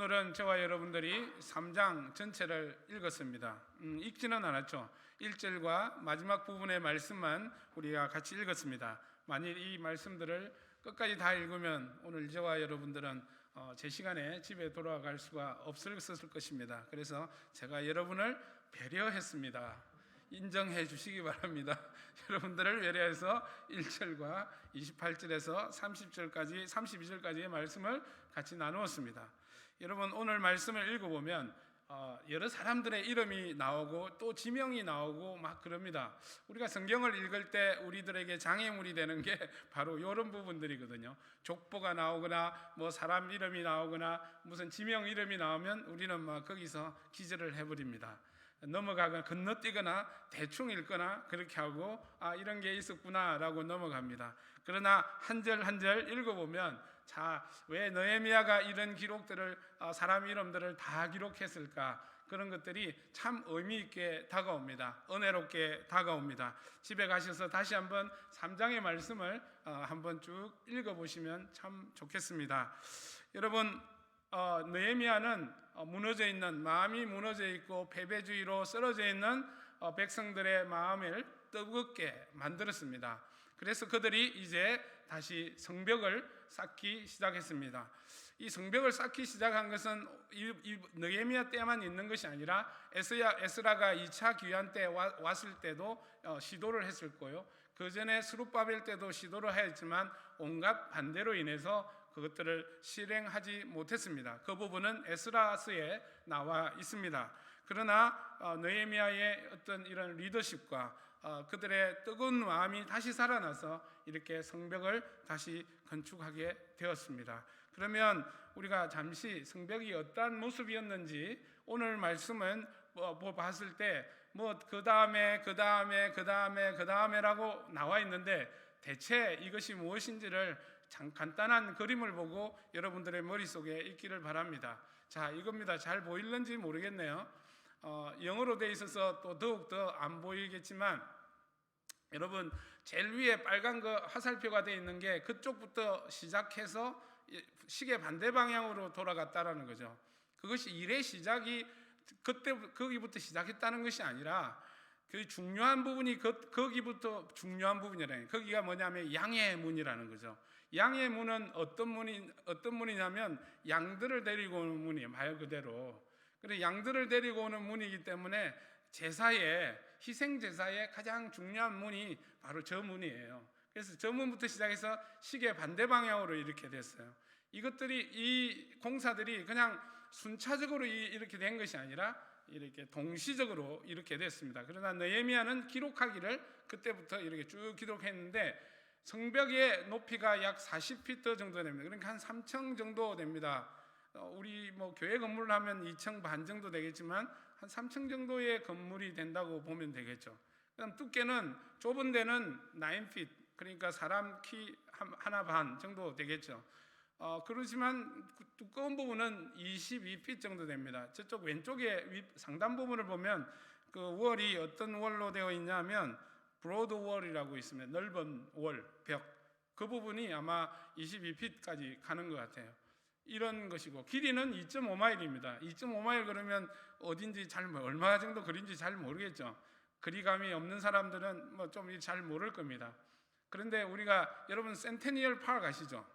오늘은 저와 여러분들이 3장 전체를 읽었습니다. 읽지는 않았죠. 1절과 마지막 부분의 말씀만 우리가 같이 읽었습니다. 만일 이 말씀들을 끝까지 다 읽으면 오늘 저와 여러분들은 제 시간에 집에 돌아갈 수가 없었을 것입니다. 그래서 제가 여러분을 배려했습니다. 인정해 주시기 바랍니다. 여러분들을 배려해서 1절과 28절에서 30절까지 32절까지의 말씀을 같이 나누었습니다. 여러분, 오늘 말씀을 읽어보면 여러 사람들의 이름이 나오고 또 지명이 나오고 막 그럽니다. 우리가 성경을 읽을 때 우리들에게 장애물이 되는 게 바로 이런 부분들이거든요. 족보가 나오거나 뭐 사람 이름이 나오거나 무슨 지명 이름이 나오면 우리는 막 거기서 기절을 해버립니다. 넘어가거나 건너뛰거나 대충 읽거나 그렇게 하고 이런 게 있었구나 라고 넘어갑니다. 그러나 한 절 한 절 읽어보면 자, 왜 느헤미야가 이런 기록들을 사람 이름들을 다 기록했을까? 그런 것들이 참 의미 있게 다가옵니다. 은혜롭게 다가옵니다. 집에 가셔서 다시 한번 3장의 말씀을 한번 쭉 읽어보시면 참 좋겠습니다. 여러분, 느헤미야는 무너져 있는, 마음이 무너져 있고 패배주의로 쓰러져 있는 백성들의 마음을 뜨겁게 만들었습니다. 그래서 그들이 이제 다시 성벽을 쌓기 시작했습니다. 이 성벽을 쌓기 시작한 것은 이 느헤미야 때만 있는 것이 아니라 에스라가 2차 귀환 때 왔을 때도 시도를 했을 거예요. 그 전에 스룹바벨 때도 시도를 하였지만 온갖 반대로 인해서 그것들을 실행하지 못했습니다. 그 부분은 에스라서에 나와 있습니다. 그러나 느헤미야의 어떤 이런 리더십과 그들의 뜨거운 마음이 다시 살아나서 이렇게 성벽을 다시 건축하게 되었습니다. 그러면 우리가 잠시 성벽이 어떠한 모습이었는지 오늘 말씀은 봤을 때 그 다음에라고 나와 있는데 대체 이것이 무엇인지를 간단한 그림을 보고 여러분들의 머릿속에 있기를 바랍니다. 자, 이겁니다. 잘 보일는지 모르겠네요. 영어로 돼 있어서 또 더욱더 안 보이겠지만 여러분, 제일 위에 빨간 거 화살표가 돼 있는 게 그쪽부터 시작해서 시계 반대 방향으로 돌아갔다라는 거죠. 그것이 일의 시작이 거기부터 시작했다는 것이 아니라 그 중요한 부분이 거기부터 중요한 부분이라는, 거기가 뭐냐면 양의 문이라는 거죠. 양의 문은 어떤 문이냐면 양들을 데리고 오는 문이에요. 말 그대로. 그래서 양들을 데리고 오는 문이기 때문에 희생 제사의 가장 중요한 문이 바로 저 문이에요. 그래서 저 문부터 시작해서 시계 반대 방향으로 이렇게 됐어요. 이 공사들이 그냥 순차적으로 이렇게 된 것이 아니라 이렇게 동시적으로 이렇게 됐습니다. 그러나 느헤미야는 기록하기를 그때부터 이렇게 쭉 기록했는데 성벽의 높이가 약 40피트 정도 됩니다. 그러니까 한 3층 정도 됩니다. 우리 교회 건물을 하면 2층 반 정도 되겠지만 한 3층 정도의 건물이 된다고 보면 되겠죠. 그다음 두께는 좁은 데는 9feet, 그러니까 사람 키 하나 반 정도 되겠죠. 그렇지만 두꺼운 부분은 22feet 정도 됩니다. 저쪽 왼쪽에 상단 부분을 보면 그 월이 어떤 월로 되어 있냐면 브로드 월이라고 있으면 넓은 월, 벽, 그 부분이 아마 22feet까지 가는 것 같아요. 이런 것이고 길이는 2.5마일입니다. 2.5마일 그러면 어딘지 얼마 정도 거리인지 잘 모르겠죠. 거리감이 없는 사람들은 좀 잘 모를 겁니다. 그런데 여러분 센테니얼 파크 아시죠?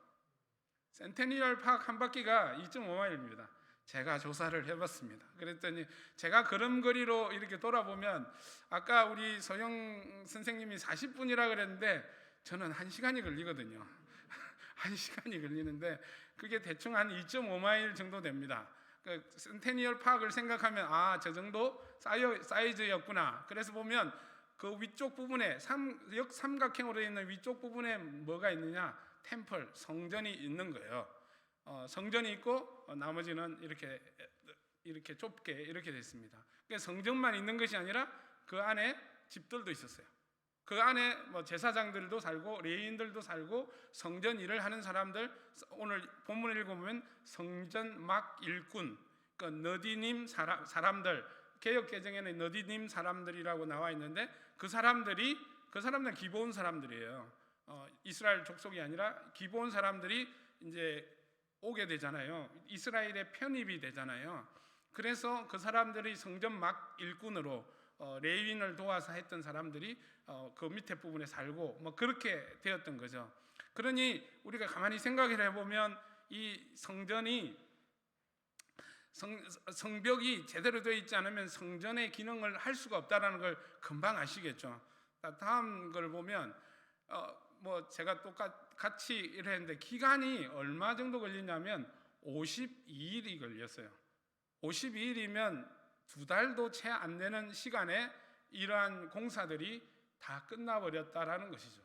센테니얼 파크 한 바퀴가 2.5마일입니다. 제가 조사를 해봤습니다. 그랬더니 제가 걸음거리로 이렇게 돌아보면 아까 우리 소영 선생님이 40분이라 그랬는데 저는 1시간이 걸리거든요. 1시간이 걸리는데 그게 대충 한 2.5마일 정도 됩니다. 그 센테니얼 파크를 생각하면 저 정도 사이즈였구나. 그래서 보면 그 위쪽 부분에 역삼각형으로 있는 위쪽 부분에 뭐가 있느냐? 템플, 성전이 있는 거예요. 성전이 있고 나머지는 이렇게 좁게 이렇게 됐습니다. 그러니까 성전만 있는 것이 아니라 그 안에 집들도 있었어요. 그 안에 제사장들도 살고 레위인들도 살고 성전 일을 하는 사람들, 오늘 본문을 읽어보면 성전 막 일꾼, 그러니까 너디님 사람들, 개역개정에는 너디님 사람들이라고 나와 있는데 그 사람들은 기브온 사람들이에요. 이스라엘 족속이 아니라 기브온 사람들이 이제 오게 되잖아요. 이스라엘에 편입이 되잖아요. 그래서 그 사람들이 성전 막 일꾼으로 레위인을 도와서 했던 사람들이 그 밑에 부분에 살고 뭐 그렇게 되었던 거죠. 그러니 우리가 가만히 생각을 해보면 이 성벽이 제대로 되어 있지 않으면 성전의 기능을 할 수가 없다라는 걸 금방 아시겠죠. 다음 걸 보면 뭐 제가 같이 일했는데 기간이 얼마 정도 걸리냐면 52일이 걸렸어요. 52일이면 2달도 채 안 되는 시간에 이러한 공사들이 다 끝나버렸다라는 것이죠.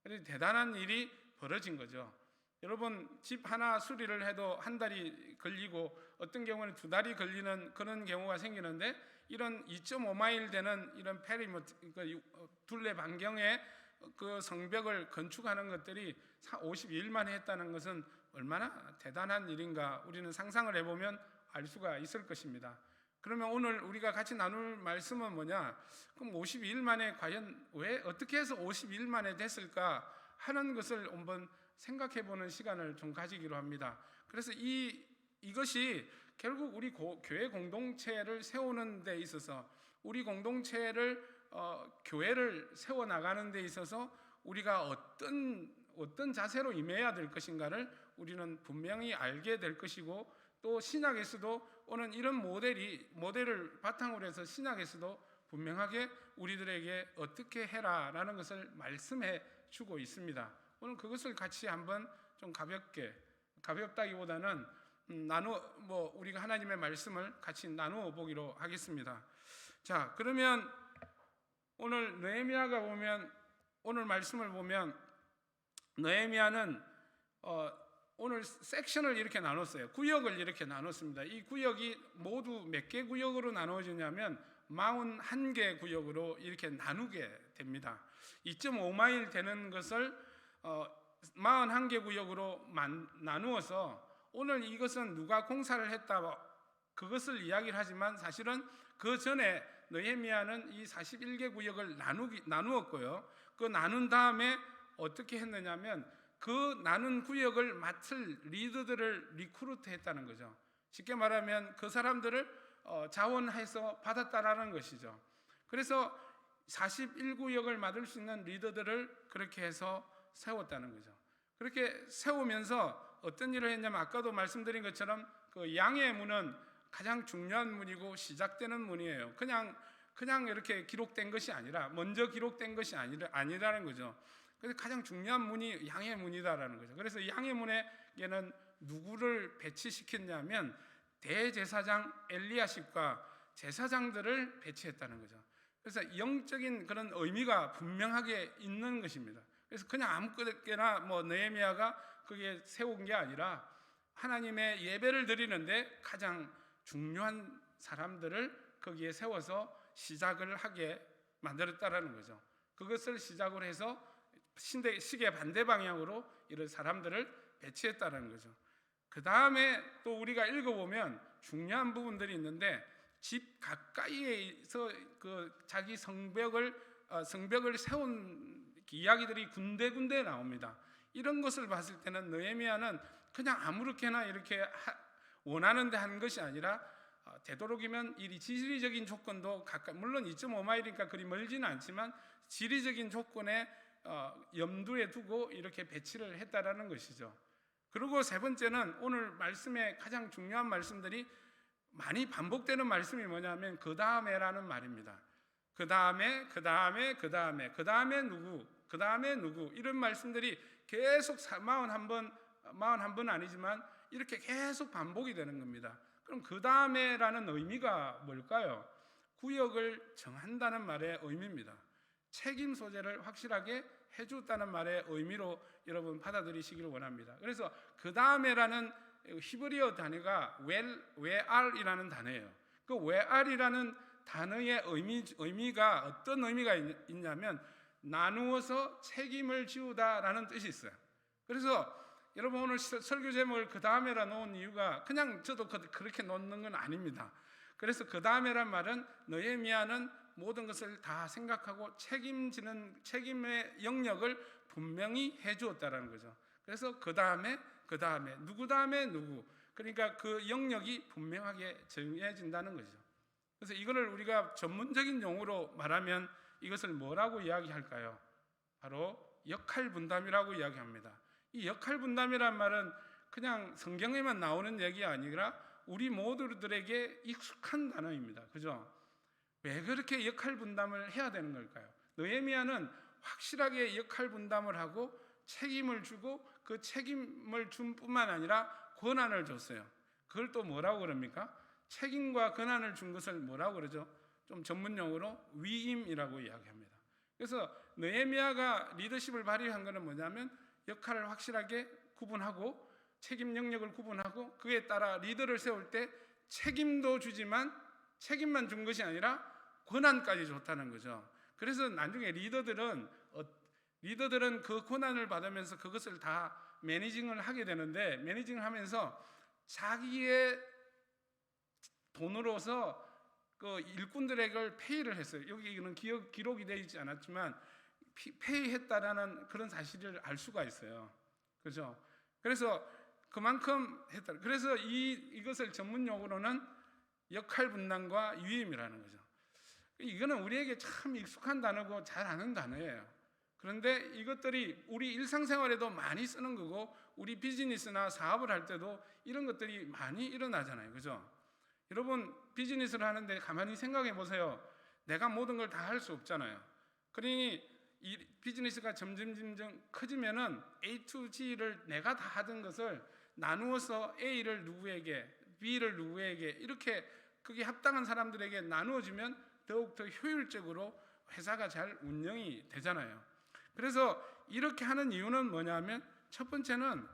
그래서 대단한 일이 벌어진 거죠. 여러분 집 하나 수리를 해도 한 달이 걸리고 어떤 경우는 2달이 걸리는 그런 경우가 생기는데 이런 2.5마일 되는 이런 페리미터 둘레 반경에 그 성벽을 건축하는 것들이 52일 만에 했다는 것은 얼마나 대단한 일인가 우리는 상상을 해보면 알 수가 있을 것입니다. 그러면 오늘 우리가 같이 나눌 말씀은 뭐냐? 그럼 52일 만에 과연 왜 어떻게 해서 52일 만에 됐을까 하는 것을 한번 생각해 보는 시간을 좀 가지기로 합니다. 그래서 이것이 결국 우리 교회 공동체를 세우는 데 있어서 우리 공동체를 교회를 세워 나가는 데 있어서 우리가 어떤 자세로 임해야 될 것인가를 우리는 분명히 알게 될 것이고 또 신약에서도 오늘 이런 모델을 바탕으로 해서 신약에서도 분명하게 우리들에게 어떻게 해라라는 것을 말씀해 주고 있습니다. 오늘 그것을 같이 한번 좀 가볍다기보다는 우리가 하나님의 말씀을 같이 나누어 보기로 하겠습니다. 자, 그러면 오늘 느헤미야가 보면 오늘 말씀을 보면 느헤미야는 오늘 섹션을 이렇게 나눴어요. 구역을 이렇게 나눴습니다. 이 구역이 모두 몇 개 구역으로 나누어지냐면 41개 구역으로 이렇게 나누게 됩니다. 2.5마일 되는 것을 41개 구역으로 나누어서 오늘 이것은 누가 공사를 했다 그것을 이야기를 하지만 사실은 그 전에 느헤미야는 이 41개 구역을 나누었고요. 그 나눈 다음에 어떻게 했느냐면 그 나눈 구역을 맡을 리더들을 리크루트 했다는 거죠. 쉽게 말하면 그 사람들을 자원해서 받았다라는 것이죠. 그래서 41구역을 맡을 수 있는 리더들을 그렇게 해서 세웠다는 거죠. 그렇게 세우면서 어떤 일을 했냐면 아까도 말씀드린 것처럼 그 양의 문은 가장 중요한 문이고 시작되는 문이에요. 그냥 이렇게 기록된 것이 아니라 먼저 기록된 것이 아니라는 거죠. 그래서 가장 중요한 문이 양의 문이다라는 거죠. 그래서 양의 문에는 누구를 배치시켰냐면 대제사장 엘리야십과 제사장들을 배치했다는 거죠. 그래서 영적인 그런 의미가 분명하게 있는 것입니다. 그래서 그냥 아무렇게나 느헤미야가 그게 세운 게 아니라 하나님의 예배를 드리는데 가장 중요한 사람들을 거기에 세워서 시작을 하게 만들었다라는 거죠. 그것을 시작으로 해서 시계 반대 방향으로 이런 사람들을 배치했다는 거죠. 그 다음에 또 우리가 읽어보면 중요한 부분들이 있는데 집 가까이에서 그 자기 성벽을 세운 이야기들이 군데군데 나옵니다. 이런 것을 봤을 때는 느헤미야는 그냥 아무렇게나 이렇게 원하는 데 한 것이 아니라 되도록이면 이 지리적인 조건도 물론 2.5마일이니까 그리 멀지는 않지만 지리적인 조건에 염두에 두고 이렇게 배치를 했다라는 것이죠. 그리고 세 번째는 오늘 말씀의 가장 중요한 말씀들이 많이 반복되는 말씀이 뭐냐면 그 다음에라는 말입니다. 그 다음에 누구 이런 말씀들이 계속 41번 아니지만 이렇게 계속 반복이 되는 겁니다. 그럼 그 다음에라는 의미가 뭘까요? 구역을 정한다는 말의 의미입니다. 책임 소재를 확실하게 해줬다는 말의 의미로 여러분 받아들이시기를 원합니다. 그래서 그 다음에라는 히브리어 단어가 웨알이라는 단어예요. 그 웨알이라는 단어의 의미가 어떤 의미가 있냐면 나누어서 책임을 지우다라는 뜻이 있어요. 그래서 여러분 오늘 설교 제목을 그 다음에라 놓은 이유가 그냥 저도 그렇게 놓는 건 아닙니다. 그래서 그 다음에란 말은 느헤미야는 모든 것을 다 생각하고 책임의 영역을 분명히 해주었다라는 거죠. 그래서 그 다음에 그 다음에 누구 다음에 누구. 그러니까 그 영역이 분명하게 정해진다는 거죠. 그래서 이거를 우리가 전문적인 용어로 말하면 이것을 뭐라고 이야기할까요? 바로 역할 분담이라고 이야기합니다. 이 역할 분담이란 말은 그냥 성경에만 나오는 얘기가 아니라 우리 모두들에게 익숙한 단어입니다. 그죠? 왜 그렇게 역할 분담을 해야 되는 걸까요? 느헤미야는 확실하게 역할 분담을 하고 책임을 주고 그 책임을 준 뿐만 아니라 권한을 줬어요. 그걸 또 뭐라고 그럽니까? 책임과 권한을 준 것을 뭐라고 그러죠? 좀 전문 용어로 위임이라고 이야기합니다. 그래서 느헤미야가 리더십을 발휘한 것은 뭐냐면 역할을 확실하게 구분하고 책임 영역을 구분하고 그에 따라 리더를 세울 때 책임도 주지만 책임만 준 것이 아니라 권한까지 줬다는 거죠. 그래서 나중에 리더들은 그 권한을 받으면서 그것을 다 매니징을 하게 되는데, 매니징을 하면서 자기의 돈으로서 그 일꾼들에게 페이를 했어요. 여기는 기록이 되어 있지 않았지만 페이했다라는 그런 사실을 알 수가 있어요. 그죠? 그래서 그만큼 했다. 그래서 이것을 전문 용어로는 역할 분담과 위임이라는 거죠. 이거는 우리에게 참 익숙한 단어고 잘 아는 단어예요. 그런데 이것들이 우리 일상생활에도 많이 쓰는 거고 우리 비즈니스나 사업을 할 때도 이런 것들이 많이 일어나잖아요. 그죠? 여러분 비즈니스를 하는데 가만히 생각해 보세요. 내가 모든 걸 다 할 수 없잖아요. 그러니 이 비즈니스가 점점 커지면은 A to G를 내가 다 하던 것을 나누어서 A를 누구에게, B를 누구에게 이렇게 그게 합당한 사람들에게 나누어주면 더욱더 효율적으로 회사가 잘 운영이 되잖아요. 그래서 이렇게 하는 이유는 뭐냐면 첫 번째는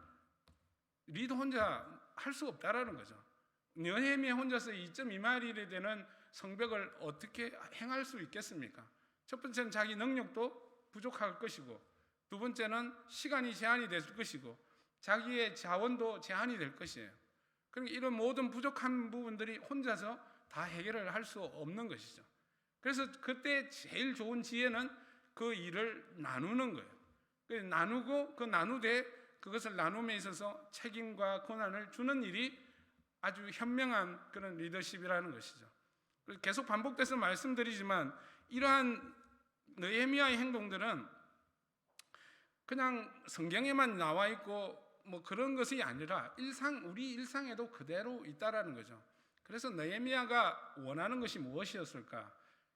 리더 혼자 할 수 없다라는 거죠. 느헤미야 혼자서 2.2마일이 되는 성벽을 어떻게 행할 수 있겠습니까? 첫 번째는 자기 능력도 부족할 것이고, 두 번째는 시간이 제한이 될 것이고, 자기의 자원도 제한이 될 것이에요. 그러니까 이런 모든 부족한 부분들이 혼자서 다 해결을 할 수 없는 것이죠. 그래서 그때 제일 좋은 지혜는 그 일을 나누는 거예요. 나누고 그 나누되 그것을 나눔에 있어서 책임과 권한을 주는 일이 아주 현명한 그런 리더십이라는 것이죠. 계속 반복돼서 말씀드리지만 이러한 느헤미야의 행동들은 그냥 성경에만 나와 있고 뭐 그런 것이 아니라 우리 일상에도 그대로 있다라는 거죠. 그래서 느헤미야가 원하는 것이 무엇이었을까?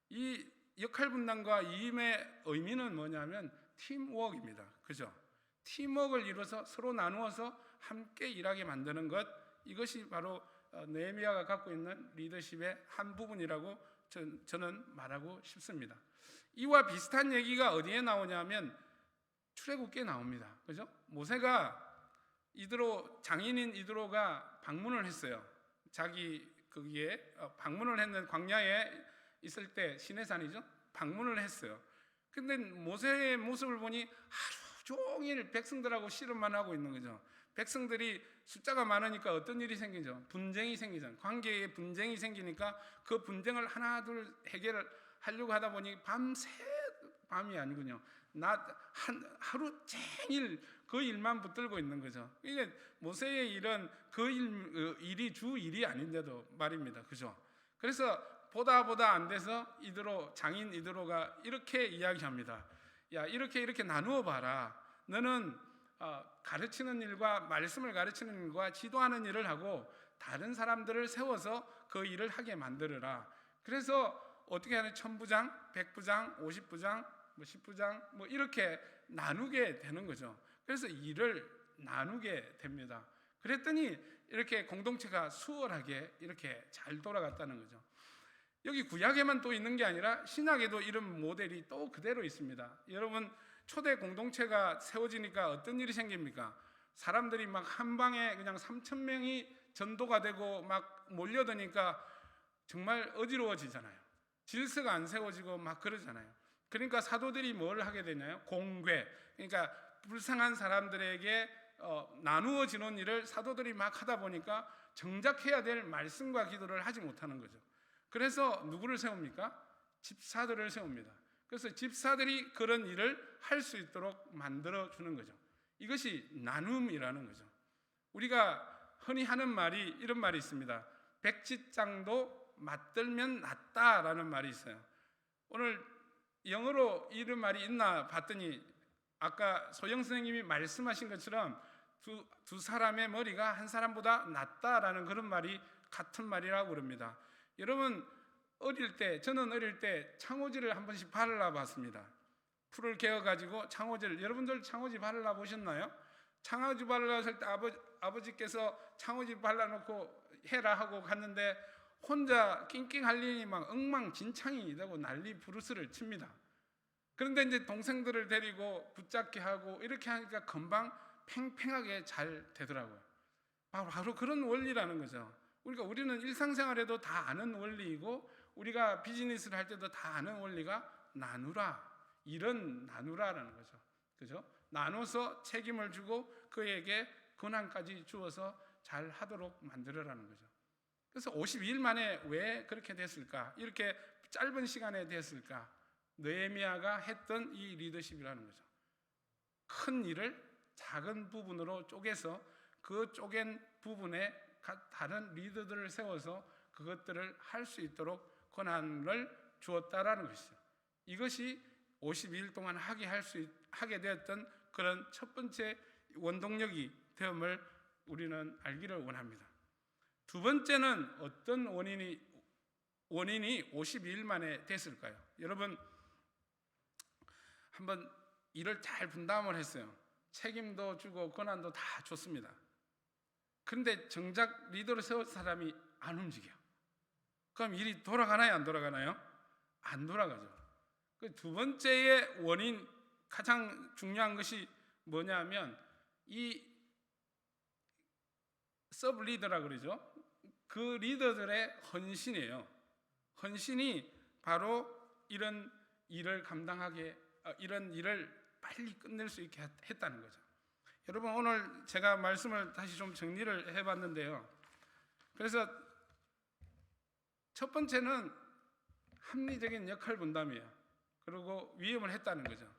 이 역할 분담과 위임의 의미는 뭐냐면 팀워크입니다. 그죠? 팀워크를 이루어서 서로 나누어서 함께 일하게 만드는 것, 이것이 바로 느헤미야가 갖고 있는 리더십의 한 부분이라고 저는 말하고 싶습니다. 이와 비슷한 얘기가 어디에 나오냐면 출애굽기에 나옵니다. 그죠? 모세가 장인인 이드로가 방문을 했어요. 자기 거기에 방문을 했는 광야에 있을 때 시내산이죠. 방문을 했어요. 근데 모세의 모습을 보니 하루 종일 백성들하고 씨름만 하고 있는 거죠. 백성들이 숫자가 많으니까 어떤 일이 생기죠? 분쟁이 생기잖아요. 관계에 분쟁이 생기니까 그 분쟁을 하나 둘 해결을 하려고 하다 보니 밤이 아니군요. 하루 종일 그 일만 붙들고 있는 거죠. 이게 모세의 일은 그 일이 주 일이 아닌데도 말입니다. 그죠? 그래서 보다 안 돼서 장인 이드로가 이렇게 이야기합니다. 야, 이렇게 나누어 봐라. 너는 가르치는 일과 말씀을 가르치는 일과 지도하는 일을 하고 다른 사람들을 세워서 그 일을 하게 만들어라. 그래서 어떻게 하는 1000부장, 100부장, 50부장, 10부장 이렇게 나누게 되는 거죠. 그래서 일을 나누게 됩니다. 그랬더니 이렇게 공동체가 수월하게 이렇게 잘 돌아갔다는 거죠. 여기 구약에만 또 있는 게 아니라 신약에도 이런 모델이 또 그대로 있습니다. 여러분 초대 공동체가 세워지니까 어떤 일이 생깁니까? 사람들이 막 한 방에 그냥 3,000명이 전도가 되고 막 몰려드니까 정말 어지러워지잖아요. 질서가 안 세워지고 막 그러잖아요. 그러니까 사도들이 뭘 하게 되냐요? 공궤. 그러니까 불쌍한 사람들에게 나누어지는 일을 사도들이 막 하다 보니까 정작 해야 될 말씀과 기도를 하지 못하는 거죠. 그래서 누구를 세웁니까? 집사들을 세웁니다. 그래서 집사들이 그런 일을 할 수 있도록 만들어주는 거죠. 이것이 나눔이라는 거죠. 우리가 흔히 하는 말이 이런 말이 있습니다. 백지장도 맞들면 낫다라는 말이 있어요. 오늘 영어로 이런 말이 있나 봤더니 아까 소영 선생님이 말씀하신 것처럼 두 사람의 머리가 한 사람보다 낫다라는 그런 말이 같은 말이라고 그럽니다. 여러분 저는 어릴 때 창호지를 한 번씩 발라 봤습니다. 풀을 개어가지고 창호지를, 여러분들 창호지 발라 보셨나요? 창호지 발랐을 때 아버지께서 창호지 발라놓고 해라 하고 갔는데 혼자 낑낑 할리니 막 엉망진창이 되고 난리 부르스를 칩니다. 그런데 이제 동생들을 데리고 붙잡게 하고 이렇게 하니까 금방 팽팽하게 잘 되더라고요. 바로 그런 원리라는 거죠. 우리는 일상생활에도 다 아는 원리이고 우리가 비즈니스를 할 때도 다 아는 원리가 나누라, 일은 나누라라는 거죠. 그죠? 나눠서 책임을 주고 그에게 권한까지 주어서 잘 하도록 만들어라는 거죠. 그래서 52일 만에 왜 그렇게 됐을까? 이렇게 짧은 시간에 됐을까? 느헤미야가 했던 이 리더십이라는 거죠. 큰 일을 작은 부분으로 쪼개서 그 쪼갠 부분에 다른 리더들을 세워서 그것들을 할 수 있도록 권한을 주었다라는 것이죠. 이것이 52일 동안 하게 되었던 그런 첫 번째 원동력이 되음을 우리는 알기를 원합니다. 두 번째는 어떤 원인이 52일 만에 됐을까요? 여러분 한번 일을 잘 분담을 했어요. 책임도 주고 권한도 다 줬습니다. 그런데 정작 리더를 세울 사람이 안 움직여. 그럼 일이 돌아가나요? 안 돌아가나요? 안 돌아가죠. 그 두 번째의 원인, 가장 중요한 것이 뭐냐면 이 서브 리더라 그러죠. 그 리더들의 헌신이에요. 헌신이 바로 이런 일을 이런 일을 빨리 끝낼 수 있게 했다는 거죠. 여러분 오늘 제가 말씀을 다시 좀 정리를 해봤는데요. 그래서 첫 번째는 합리적인 역할 분담이에요. 그리고 위임을 했다는 거죠.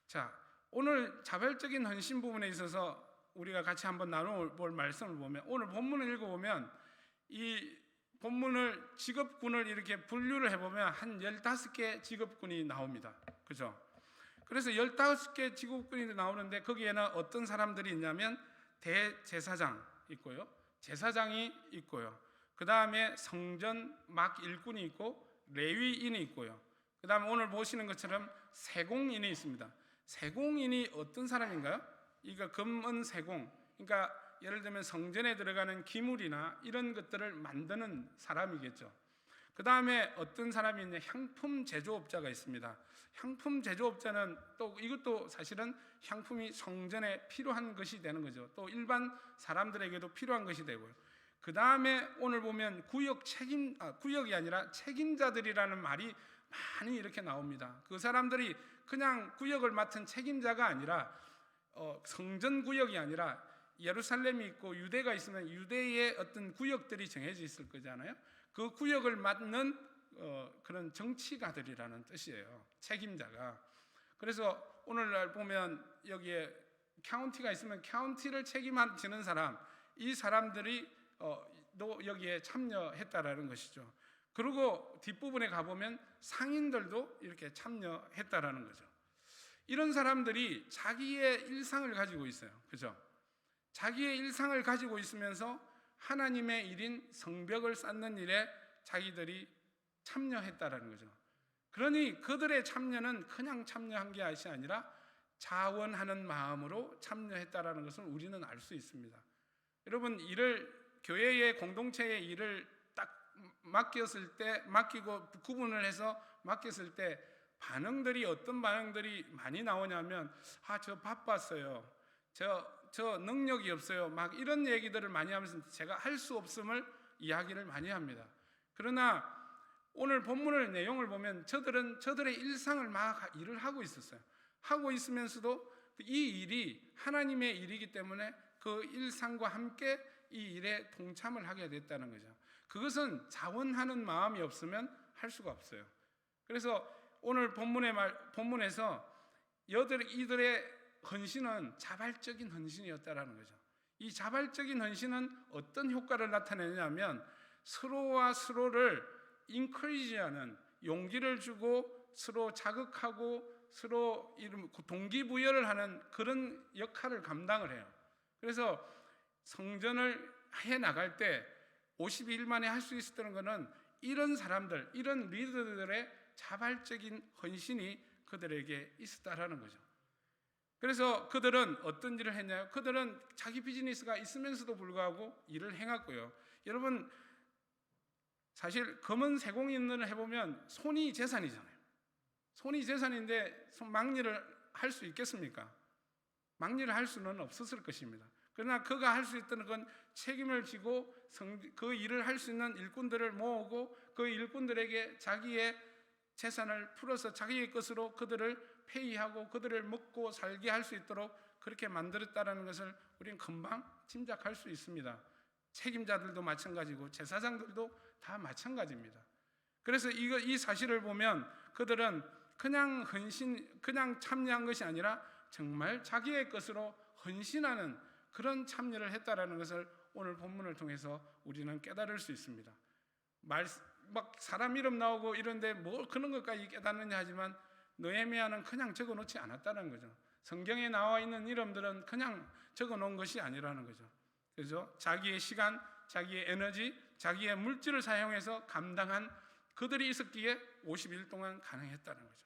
자, 오늘 자발적인 헌신 부분에 있어서 우리가 같이 한번 나눠볼 말씀을 보면, 오늘 본문을 읽어보면 이 본문을 직업군을 이렇게 분류를 해보면 한 15개 직업군이 나옵니다. 그죠? 그래서 15개 직업군이 나오는데 거기에는 어떤 사람들이 있냐면 대제사장 있고요, 제사장이 있고요, 그 다음에 성전 막 일꾼이 있고 레위인이 있고요, 그 다음에 오늘 보시는 것처럼 세공인이 있습니다. 세공인이 어떤 사람인가요? 이거 금은 세공, 그러니까 예를 들면 성전에 들어가는 기물이나 이런 것들을 만드는 사람이겠죠. 그 다음에 어떤 사람이 있냐, 향품 제조업자가 있습니다. 향품 제조업자는 또 이것도 사실은 향품이 성전에 필요한 것이 되는 거죠. 또 일반 사람들에게도 필요한 것이 되고요. 그 다음에 오늘 보면 구역이 아니라 책임자들이라는 말이 많이 이렇게 나옵니다. 그 사람들이 그냥 구역을 맡은 책임자가 아니라 성전 구역이 아니라 예루살렘이 있고 유대가 있으면 유대의 어떤 구역들이 정해져 있을 거잖아요. 그 구역을 맡는 그런 정치가들이라는 뜻이에요. 책임자가. 그래서 오늘날 보면 여기에 카운티가 있으면 카운티를 책임지는 사람, 이 사람들이 또 여기에 참여했다라는 것이죠. 그리고 뒷부분에 가보면 상인들도 이렇게 참여했다라는 거죠. 이런 사람들이 자기의 일상을 가지고 있어요. 그죠? 자기의 일상을 가지고 있으면서 하나님의 일인 성벽을 쌓는 일에 자기들이 참여했다라는 거죠. 그러니 그들의 참여는 그냥 참여한 게 아니라 자원하는 마음으로 참여했다라는 것을 우리는 알 수 있습니다. 여러분, 교회의 공동체의 일을 딱 맡기고 구분을 해서 맡겼을 때 어떤 반응들이 많이 나오냐면, 저 바빴어요, 저 능력이 없어요, 막 이런 얘기들을 많이 하면서 제가 할 수 없음을 이야기를 많이 합니다. 그러나 오늘 본문의 내용을 보면 저들의 일상을 막 일을 하고 있었어요. 하고 있으면서도 이 일이 하나님의 일이기 때문에 그 일상과 함께 이 일에 동참을 하게 됐다는 거죠. 그것은 자원하는 마음이 없으면 할 수가 없어요. 그래서 오늘 본문에서 이들의 헌신은 자발적인 헌신이었다라는 거죠. 이 자발적인 헌신은 어떤 효과를 나타내냐면 서로와 서로를 인커리지하는, 용기를 주고 서로 자극하고 서로 동기부여를 하는 그런 역할을 감당을 해요. 그래서 성전을 해 나갈 때 52일 만에 할 수 있었던 것은 이런 사람들, 이런 리더들의 자발적인 헌신이 그들에게 있었다라는 거죠. 그래서 그들은 어떤 일을 했냐요? 그들은 자기 비즈니스가 있으면서도 불구하고 일을 행했고요. 여러분, 사실 검은 세공인을 해보면 손이 재산이잖아요. 손이 재산인데 막일을 할 수 있겠습니까? 막일을 할 수는 없었을 것입니다. 그러나 그가 할 수 있던 건 책임을 지고 그 일을 할 수 있는 일꾼들을 모으고 그 일꾼들에게 자기의 재산을 풀어서 자기의 것으로 그들을 페이하고 그들을 먹고 살게 할 수 있도록 그렇게 만들었다는 것을 우리는 금방 짐작할 수 있습니다. 책임자들도 마찬가지고 제사장들도 다 마찬가지입니다. 그래서 이 사실을 보면 그들은 그냥 참여한 것이 아니라 정말 자기의 것으로 헌신하는 그런 참여를 했다라는 것을 오늘 본문을 통해서 우리는 깨달을 수 있습니다. 막 사람 이름 나오고 이런데 뭐 그런 것까지 깨닫느냐 하지만 느헤미야는 그냥 적어놓지 않았다는 거죠. 성경에 나와 있는 이름들은 그냥 적어놓은 것이 아니라는 거죠. 그래서 자기의 시간, 자기의 에너지, 자기의 물질을 사용해서 감당한 그들이 있었기에 50일 동안 가능했다는 거죠.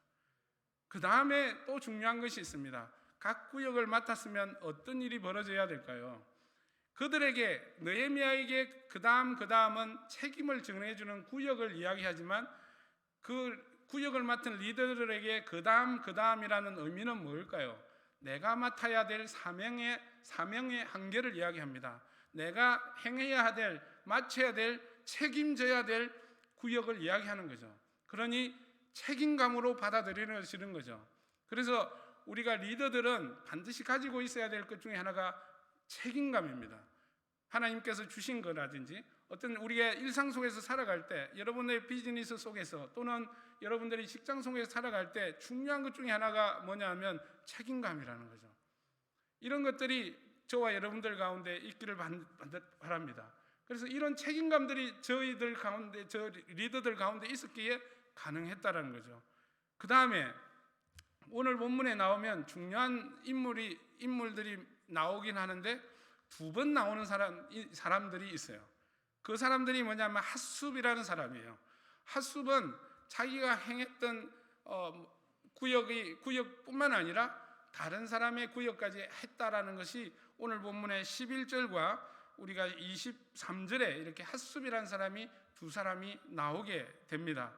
그 다음에 또 중요한 것이 있습니다. 각 구역을 맡았으면 어떤 일이 벌어져야 될까요? 그들에게, 느헤미야에게 그 다음은 책임을 정해주는 구역을 이야기하지만 그 구역을 맡은 리더들에게 그 다음이라는 의미는 뭘까요? 내가 맡아야 될 사명의 한계를 이야기합니다. 내가 행해야 될, 마쳐야 될, 책임져야 될 구역을 이야기하는 거죠. 그러니 책임감으로 받아들이는 거죠. 그래서 우리가 리더들은 반드시 가지고 있어야 될 것 중에 하나가 책임감입니다. 하나님께서 주신 거라든지 어떤 우리의 일상 속에서 살아갈 때, 여러분의 비즈니스 속에서 또는 여러분들이 직장 속에서 살아갈 때 중요한 것 중에 하나가 뭐냐면 책임감이라는 거죠. 이런 것들이 저와 여러분들 가운데 있기를 바랍니다. 그래서 이런 책임감들이 저희들 가운데, 저 리더들 가운데 있었기에 가능했다라는 거죠. 그 다음에 오늘 본문에 나오면 중요한 인물들이 나오긴 하는데 두 번 나오는 사람들이 있어요. 그 사람들이 뭐냐면 핫숲이라는 사람이에요. 핫숲은 자기가 행했던 구역뿐만 아니라 다른 사람의 구역까지 했다라는 것이 오늘 본문의 11절과 우리가 23절에 이렇게 핫숲이라는 사람이 두 사람이 나오게 됩니다.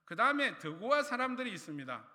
그 다음에 드고아 사람들이 있습니다.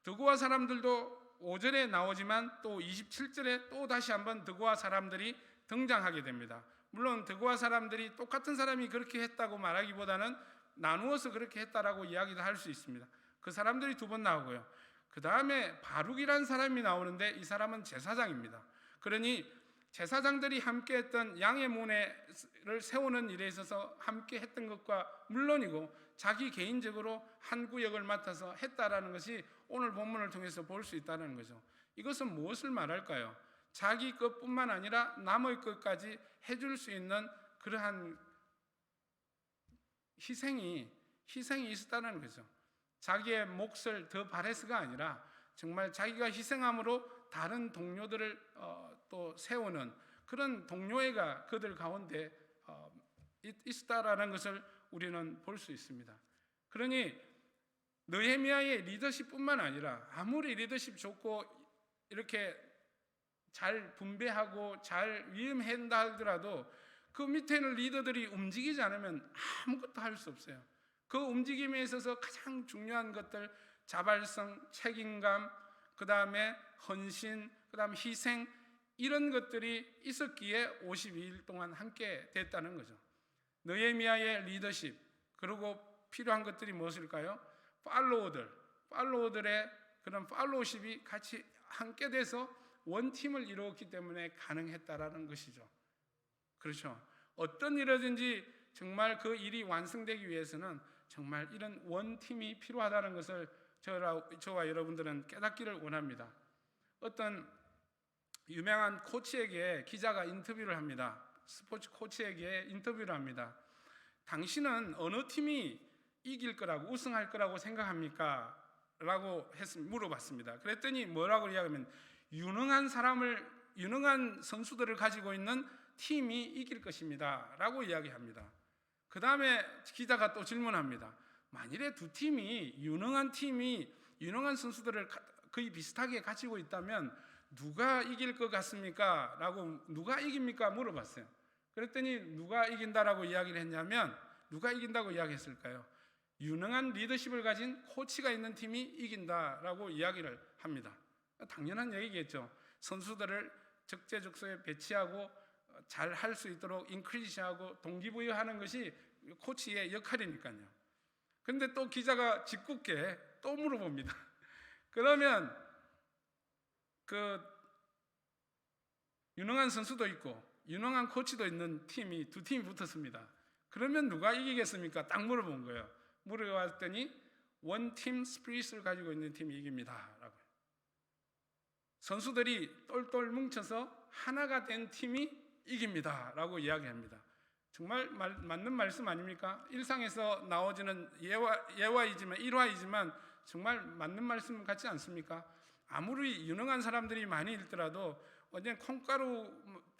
드고아 사람들도 5절에 나오지만 또 27절에 또 다시 한번 드고아 사람들이 등장하게 됩니다. 물론 드고아 사람들이 똑같은 사람이 그렇게 했다고 말하기보다는 나누어서 그렇게 했다라고 이야기도 할 수 있습니다. 그 사람들이 두 번 나오고요. 그 다음에 바룩이라는 사람이 나오는데 이 사람은 제사장입니다. 그러니 제사장들이 함께 했던 양의 문회를 세우는 일에 있어서 함께 했던 것과 물론이고 자기 개인적으로 한 구역을 맡아서 했다라는 것이 오늘 본문을 통해서 볼 수 있다는 거죠. 이것은 무엇을 말할까요? 자기 것뿐만 아니라 남의 것까지 해줄 수 있는 그러한 희생이 있었다는 거죠. 자기의 몫을 더 바래서가 아니라 정말 자기가 희생함으로 다른 동료들을 또 세우는 그런 동료애가 그들 가운데 있었다라는 것을 우리는 볼 수 있습니다. 그러니 느헤미야의 리더십뿐만 아니라 아무리 리더십 좋고 이렇게 잘 분배하고 잘 위임한다 하더라도 그 밑에 있는 리더들이 움직이지 않으면 아무것도 할 수 없어요. 그 움직임에 있어서 가장 중요한 것들, 자발성, 책임감, 그 다음에 헌신, 그 다음 희생, 이런 것들이 있었기에 52일 동안 함께 됐다는 거죠. 느헤미야의 리더십, 그리고 필요한 것들이 무엇일까요? 팔로워들의 그런 팔로우십이 같이 함께 돼서 원팀을 이루었기 때문에 가능했다라는 것이죠. 그렇죠. 어떤 일이든지 정말 그 일이 완성되기 위해서는 정말 이런 원팀이 필요하다는 것을 저와 여러분들은 깨닫기를 원합니다. 어떤 유명한 코치에게 기자가 인터뷰를 합니다. 스포츠 코치에게 인터뷰를 합니다. 당신은 어느 팀이 이길 거라고, 우승할 거라고 생각합니까? 라고 물어봤습니다. 그랬더니 뭐라고 이야기하면, 유능한 선수들을 가지고 있는 팀이 이길 것입니다 라고 이야기합니다. 그 다음에 기자가 또 질문합니다. 만일에 두 팀이 유능한 선수들을 거의 비슷하게 가지고 있다면 누가 이길 것 같습니까? 라고, 누가 이깁니까? 물어봤어요. 그랬더니 누가 이긴다라고 이야기를 했냐면, 누가 이긴다고 이야기했을까요? 유능한 리더십을 가진 코치가 있는 팀이 이긴다라고 이야기를 합니다. 당연한 얘기겠죠. 선수들을 적재적소에 배치하고 잘 할 수 있도록 인크리지하고 동기부여하는 것이 코치의 역할이니까요. 그런데 또 기자가 짓궂게 또 물어봅니다. 그러면 그 유능한 선수도 있고 유능한 코치도 있는 두 팀이 붙었습니다. 그러면 누가 이기겠습니까? 딱 물어본 거예요. 물어봤더니 원팀 스피릿을 가지고 있는 팀이 이깁니다 라고. 선수들이 똘똘 뭉쳐서 하나가 된 팀이 이깁니다 라고 이야기합니다. 정말 맞는 말씀 아닙니까? 일상에서 나오지는 일화이지만 정말 맞는 말씀 같지 않습니까? 아무리 유능한 사람들이 많이 있더라도 완전 콩가루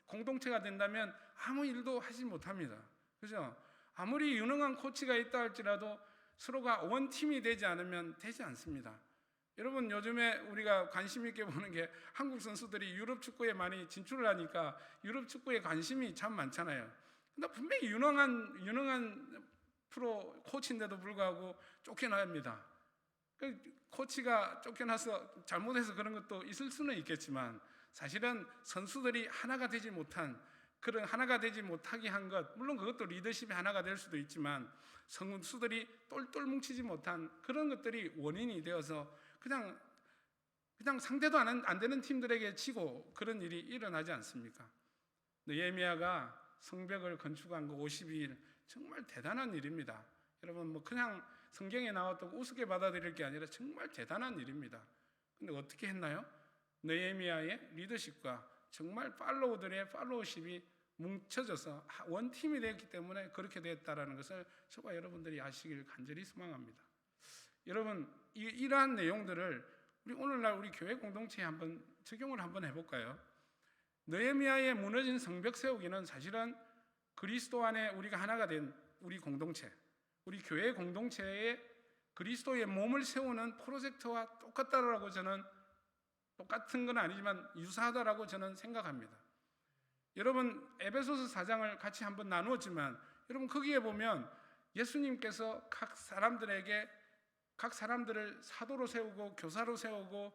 공동체가 된다면 아무 일도 하지 못합니다. 그죠? 아무리 유능한 코치가 있다 할지라도 서로가 원팀이 되지 않으면 되지 않습니다. 여러분, 요즘에 우리가 관심 있게 보는 게 한국 선수들이 유럽 축구에 많이 진출을 하니까 유럽 축구에 관심이 참 많잖아요. 근데 분명히 유능한 프로 코치인데도 불구하고 쫓겨납니다. 그 코치가 쫓겨나서 잘못해서 그런 것도 있을 수는 있겠지만, 사실은 선수들이 하나가 되지 못한, 그런 하나가 되지 못하게 한 것, 물론 그것도 리더십이 하나가 될 수도 있지만 선수들이 똘똘 뭉치지 못한 그런 것들이 원인이 되어서 그냥 상대도 안 되는 팀들에게 지고 그런 일이 일어나지 않습니까? 느헤미야가 성벽을 건축한 거 52일, 정말 대단한 일입니다. 여러분, 뭐 그냥 성경에 나왔다고 우습게 받아들일 게 아니라 정말 대단한 일입니다. 근데 어떻게 했나요? 느헤미야의 리더십과 정말 팔로우십이 뭉쳐져서 원팀이 되었기 때문에 그렇게 되었다는 것을 저와 여러분들이 아시길 간절히 소망합니다. 여러분, 이러한 내용들을 오늘날 우리 교회 공동체에 한번 적용을 한번 해볼까요? 느헤미야의 무너진 성벽 세우기는 사실은 그리스도 안에 우리가 하나가 된 우리 공동체, 우리 교회 공동체에 그리스도의 몸을 세우는 프로젝트와 똑같다라고 저는, 똑같은 건 아니지만 유사하다라고 저는 생각합니다. 여러분, 에베소서 4장을 같이 한번 나누었지만, 여러분 거기에 보면 예수님께서 각 사람들을 사도로 세우고 교사로 세우고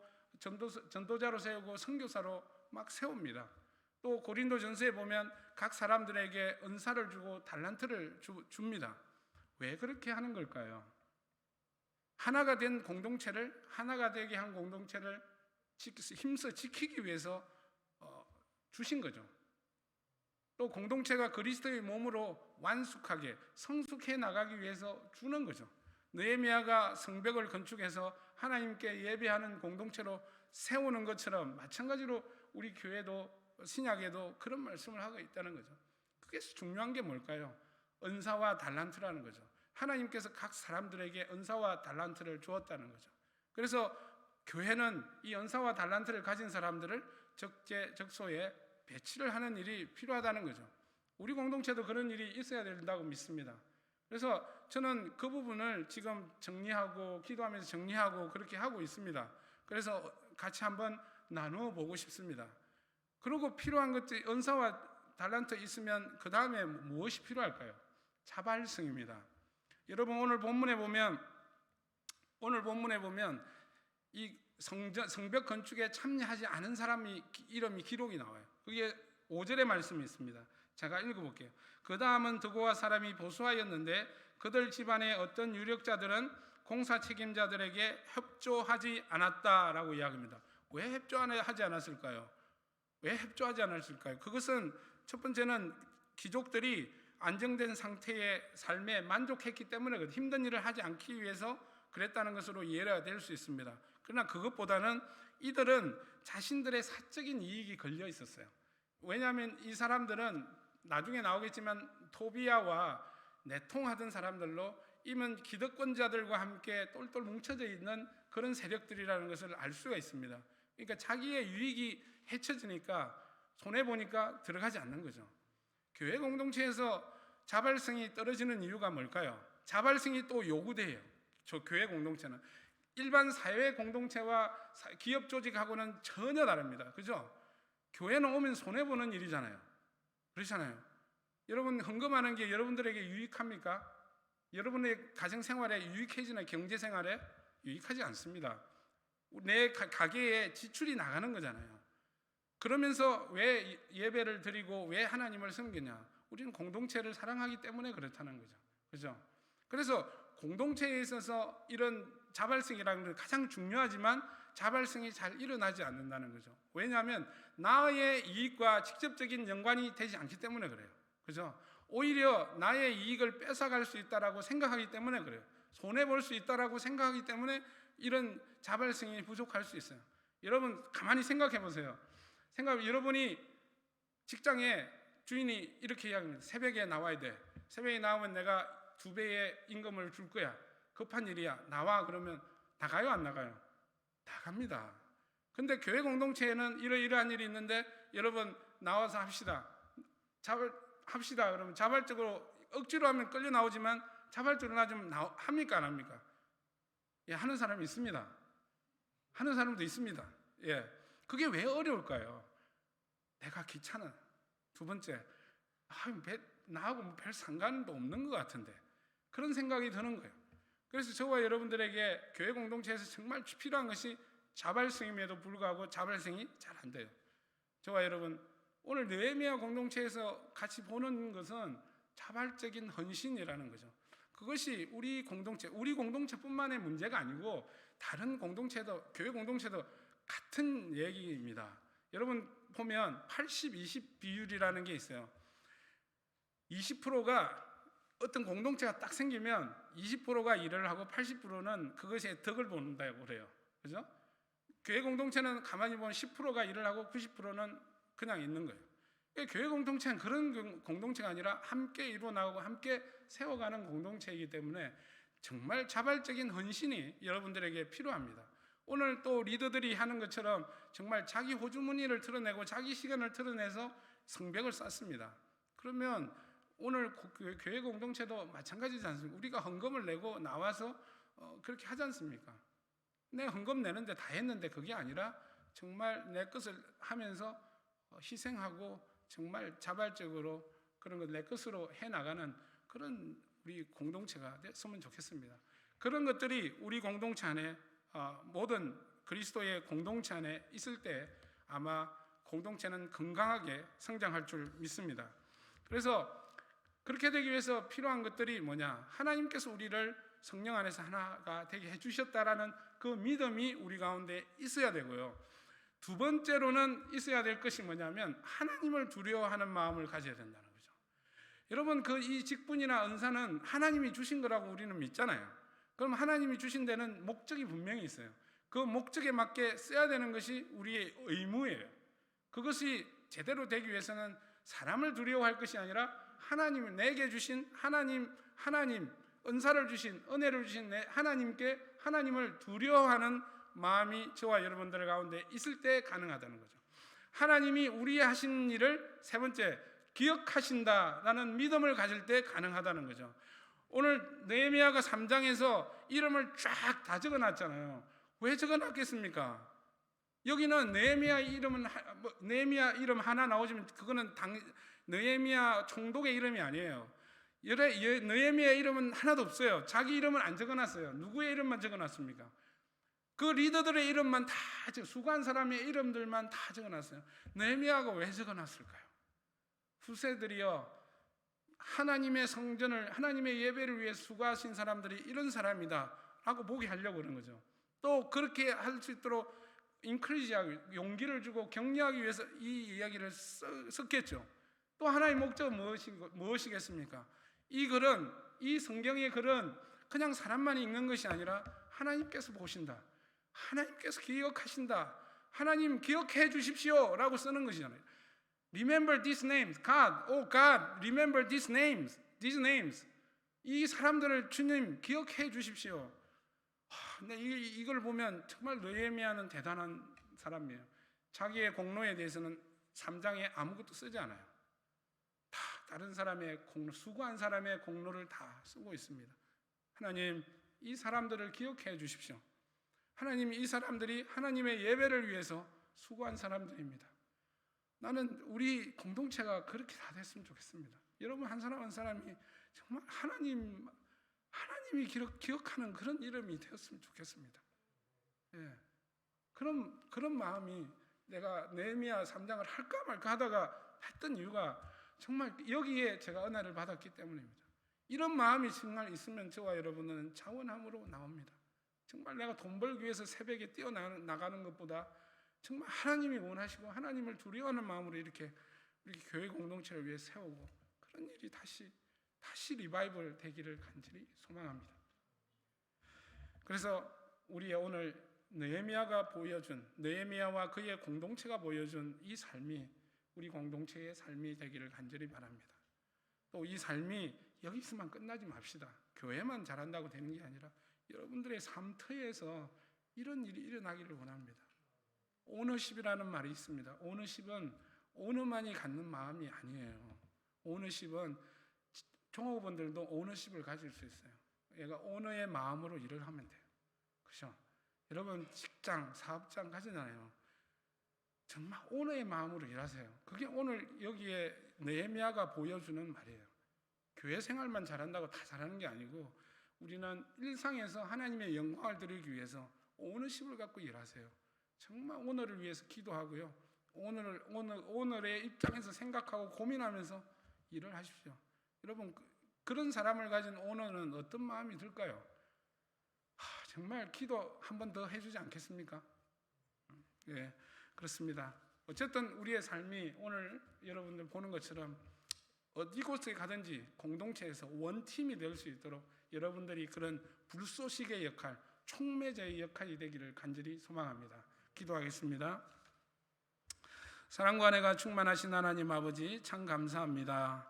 전도자로 세우고 선교사로 막 세웁니다. 또 고린도전서에 보면 각 사람들에게 은사를 주고 달란트를 줍니다. 왜 그렇게 하는 걸까요? 하나가 된 공동체를, 하나가 되게 한 공동체를 힘써 지키기 위해서 주신 거죠. 또 공동체가 그리스도의 몸으로 완숙하게 성숙해 나가기 위해서 주는 거죠. 느헤미야가 성벽을 건축해서 하나님께 예배하는 공동체로 세우는 것처럼 마찬가지로 우리 교회도 신약에도 그런 말씀을 하고 있다는 거죠. 그게 중요한 게 뭘까요? 은사와 달란트라는 거죠. 하나님께서 각 사람들에게 은사와 달란트를 주었다는 거죠. 그래서 교회는 이 은사와 달란트를 가진 사람들을 적재적소에 배치를 하는 일이 필요하다는 거죠. 우리 공동체도 그런 일이 있어야 된다고 믿습니다. 그래서 저는 그 부분을 지금 정리하고 기도하면서 정리하고 그렇게 하고 있습니다. 그래서 같이 한번 나누어 보고 싶습니다. 그리고 필요한 것들이 은사와 달란트 있으면 그 다음에 무엇이 필요할까요? 자발성입니다. 여러분, 오늘 본문에 보면 이 성벽 건축에 참여하지 않은 사람이 이름이 기록이 나와요. 그게 5절의 말씀이 있습니다. 제가 읽어볼게요. 그 다음은 드고아 사람이 보수하였는데 그들 집안의 어떤 유력자들은 공사 책임자들에게 협조하지 않았다라고 이야기합니다. 왜 협조하지 않았을까요? 왜 협조하지 않았을까요? 그것은 첫 번째는 귀족들이 안정된 상태의 삶에 만족했기 때문에 힘든 일을 하지 않기 위해서 그랬다는 것으로 이해가 될 수 있습니다. 그러나 그것보다는 이들은 자신들의 사적인 이익이 걸려 있었어요. 왜냐하면 이 사람들은 나중에 나오겠지만 토비아와 내통하던 사람들로 이면 기득권자들과 함께 똘똘 뭉쳐져 있는 그런 세력들이라는 것을 알 수가 있습니다. 그러니까 자기의 유익이 해쳐지니까 손해보니까 들어가지 않는 거죠. 교회 공동체에서 자발성이 떨어지는 이유가 뭘까요? 자발성이 또 요구돼요. 저 교회 공동체는 일반 사회 공동체와 기업 조직하고는 전혀 다릅니다. 그죠? 교회는 오면 손해보는 일이잖아요. 그렇잖아요. 여러분 헌금하는 게 여러분들에게 유익합니까? 여러분의 가정생활에 유익해지나 경제생활에 유익하지 않습니다. 내 가게에 지출이 나가는 거잖아요. 그러면서 왜 예배를 드리고 왜 하나님을 섬기냐? 우리는 공동체를 사랑하기 때문에 그렇다는 거죠. 그죠? 그래서 공동체에 있어서 이런 자발성이라는 건 가장 중요하지만 자발성이 잘 일어나지 않는다는 거죠. 왜냐하면 나의 이익과 직접적인 연관이 되지 않기 때문에 그래요. 그죠? 오히려 나의 이익을 뺏어갈 수 있다라고 생각하기 때문에 그래요. 손해볼 수 있다라고 생각하기 때문에 이런 자발성이 부족할 수 있어요. 여러분 가만히 생각해 보세요. 여러분이 직장에 주인이 이렇게 이야기합니다. 새벽에 나와야 돼. 새벽에 나오면 내가 2배의 임금을 줄 거야. 급한 일이야. 나와. 그러면 나가요? 안 나가요? 나갑니다. 근데 교회 공동체에는 이러이러한 일이 있는데 여러분 나와서 합시다. 합시다. 그러면 자발적으로 억지로 하면 끌려 나오지만 자발적으로 나좀 합니까? 안 합니까? 예, 하는 사람이 있습니다. 하는 사람도 있습니다. 예. 그게 왜 어려울까요? 내가 귀찮아. 두 번째, 나하고 별 상관도 없는 것 같은데 그런 생각이 드는 거예요. 그래서 저와 여러분들에게 교회 공동체에서 정말 필요한 것이 자발성임에도 불구하고 자발성이 잘 안 돼요. 저와 여러분 오늘 느헤미야 공동체에서 같이 보는 것은 자발적인 헌신이라는 거죠. 그것이 우리 공동체뿐만의 문제가 아니고 다른 공동체도 교회 공동체도 같은 얘기입니다. 여러분 보면 80-20 비율이라는 게 있어요. 20%가 어떤 공동체가 딱 생기면 20%가 일을 하고 80%는 그것의 덕을 본다고 그래요. 그죠? 교회 공동체는 가만히 보면 10%가 일을 하고 90%는 그냥 있는 거예요. 교회 공동체는 그런 공동체가 아니라 함께 이루어나가고 함께 세워가는 공동체이기 때문에 정말 자발적인 헌신이 여러분들에게 필요합니다. 오늘 또 리더들이 하는 것처럼 정말 자기 호주머니를 털어내고 자기 시간을 털어내서 성벽을 쌓습니다. 그러면 오늘 교회 공동체도 마찬가지지 않습니까? 우리가 헌금을 내고 나와서 그렇게 하지 않습니까? 내 헌금 내는데 다 했는데 그게 아니라 정말 내 것을 하면서 희생하고 정말 자발적으로 그런 걸 내 것으로 해나가는 그런 우리 공동체가 됐으면 좋겠습니다. 그런 것들이 우리 공동체 안에 모든 그리스도의 공동체 안에 있을 때 아마 공동체는 건강하게 성장할 줄 믿습니다. 그래서 그렇게 되기 위해서 필요한 것들이 뭐냐? 하나님께서 우리를 성령 안에서 하나가 되게 해주셨다라는 그 믿음이 우리 가운데 있어야 되고요. 두 번째로는 있어야 될 것이 뭐냐면 하나님을 두려워하는 마음을 가져야 된다는 거죠. 여러분 이 직분이나 은사는 하나님이 주신 거라고 우리는 믿잖아요. 그럼 하나님이 주신 데는 목적이 분명히 있어요. 그 목적에 맞게 써야 되는 것이 우리의 의무예요. 그것이 제대로 되기 위해서는 사람을 두려워할 것이 아니라 하나님을 내게 주신 하나님 은사를 주신 은혜를 주신 하나님께 하나님을 두려워하는 마음이 저와 여러분들 가운데 있을 때 가능하다는 거죠. 하나님이 우리의 하신 일을 세 번째 기억하신다라는 믿음을 가질 때 가능하다는 거죠. 오늘 느헤미야가 3장에서 이름을 쫙 다 적어놨잖아요. 왜 적어놨겠습니까? 여기는 느헤미야 이름 하나 나오지만 그거는 느헤미야 총독의 이름이 아니에요. 느헤미야 이름은 하나도 없어요. 자기 이름은 안 적어놨어요. 누구의 이름만 적어놨습니까? 그 리더들의 이름만 다 수고한 사람의 이름들만 다 적어놨어요. 느헤미야가 왜 적어놨을까요? 후세들이요 하나님의 성전을 하나님의 예배를 위해 수고하신 사람들이 이런 사람이다 라고 보게 하려고 그러는 거죠. 또 그렇게 할 수 있도록 인크리지하고 용기를 주고 격려하기 위해서 이 이야기를 썼겠죠. 또 하나의 목적은 무엇이겠습니까? 이 성경의 글은 그냥 사람만 읽는 것이 아니라 하나님께서 보신다. 하나님께서 기억하신다. 하나님 기억해 주십시오 라고 쓰는 것이잖아요. Remember these names. God, oh God, remember these names. These names. 이 사람들을 주님 기억해 주십시오. 이걸 보면 정말 느헤미야는 대단한 사람이에요. 자기의 공로에 대해서는 3장에 아무것도 쓰지 않아요. 다 다른 사람의 공로, 수고한 사람의 공로를 다 쓰고 있습니다. 하나님, 이 사람들을 기억해 주십시오. 하나님, 이 사람들이 하나님의 예배를 위해서 수고한 사람들입니다. 나는 우리 공동체가 그렇게 다 됐으면 좋겠습니다. 여러분 한 사람 한 사람이 정말 하나님이 기억하는 그런 이름이 되었으면 좋겠습니다. 예. 그런 마음이 내가 느헤미야 3장을 할까 말까 하다가 했던 이유가 정말 여기에 제가 은혜를 받았기 때문입니다. 이런 마음이 정말 있으면 저와 여러분은 자원함으로 나옵니다. 정말 내가 돈 벌기 위해서 새벽에 뛰어나가는 것보다 정말 하나님이 원하시고 하나님을 두려워하는 마음으로 이렇게 우리 교회 공동체를 위해 세우고 그런 일이 다시 리바이벌 되기를 간절히 소망합니다. 그래서 우리의 오늘 느헤미야와 그의 공동체가 보여준 이 삶이 우리 공동체의 삶이 되기를 간절히 바랍니다. 또 이 삶이 여기서만 끝나지 맙시다. 교회만 잘한다고 되는 게 아니라 여러분들의 삶터에서 이런 일이 일어나기를 원합니다. 오너십이라는 말이 있습니다. 오너십은 오너만이 갖는 마음이 아니에요. 오너십은 종업원들도 오너십을 가질 수 있어요. 얘가 오너의 마음으로 일을 하면 돼요. 그렇죠? 여러분 직장, 사업장 가지잖아요. 정말 오너의 마음으로 일하세요. 그게 오늘 여기에 느헤미야가 보여주는 말이에요. 교회 생활만 잘한다고 다 잘하는 게 아니고 우리는 일상에서 하나님의 영광을 드리기 위해서 오너십을 갖고 일하세요. 정말 오늘을 위해서 기도하고요. 오늘의 입장에서 생각하고 고민하면서 일을 하십시오. 여러분 그런 사람을 가진 오너는 어떤 마음이 들까요? 정말 기도 한 번 더 해주지 않겠습니까? 예, 그렇습니다. 어쨌든 우리의 삶이 오늘 여러분들 보는 것처럼 어디 곳에 가든지 공동체에서 원팀이 될 수 있도록 여러분들이 그런 불쏘시개의 역할, 촉매자의 역할이 되기를 간절히 소망합니다. 기도하겠습니다. 사랑과 은혜가 충만하신 하나님 아버지 참 감사합니다.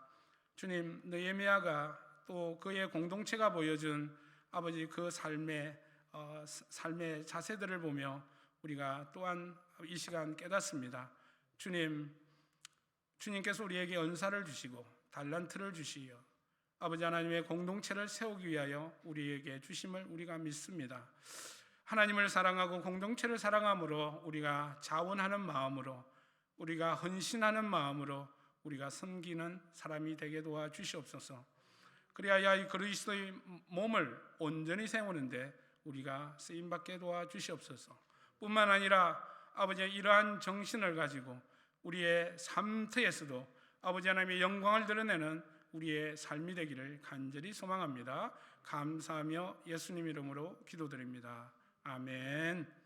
주님, 느헤미야가 또 그의 공동체가 보여준 아버지 그 삶의 자세들을 보며 우리가 또한 이 시간 깨닫습니다. 주님께서 우리에게 은사를 주시고 달란트를 주시어 아버지 하나님의 공동체를 세우기 위하여 우리에게 주심을 우리가 믿습니다. 하나님을 사랑하고 공동체를 사랑함으로 우리가 자원하는 마음으로 우리가 헌신하는 마음으로 우리가 섬기는 사람이 되게 도와주시옵소서. 그리하여 이 그리스도의 몸을 온전히 세우는데 우리가 쓰임받게 도와주시옵소서. 뿐만 아니라 아버지의 이러한 정신을 가지고 우리의 삶터에서도 아버지 하나님의 영광을 드러내는 우리의 삶이 되기를 간절히 소망합니다. 감사하며 예수님 이름으로 기도드립니다. 아멘.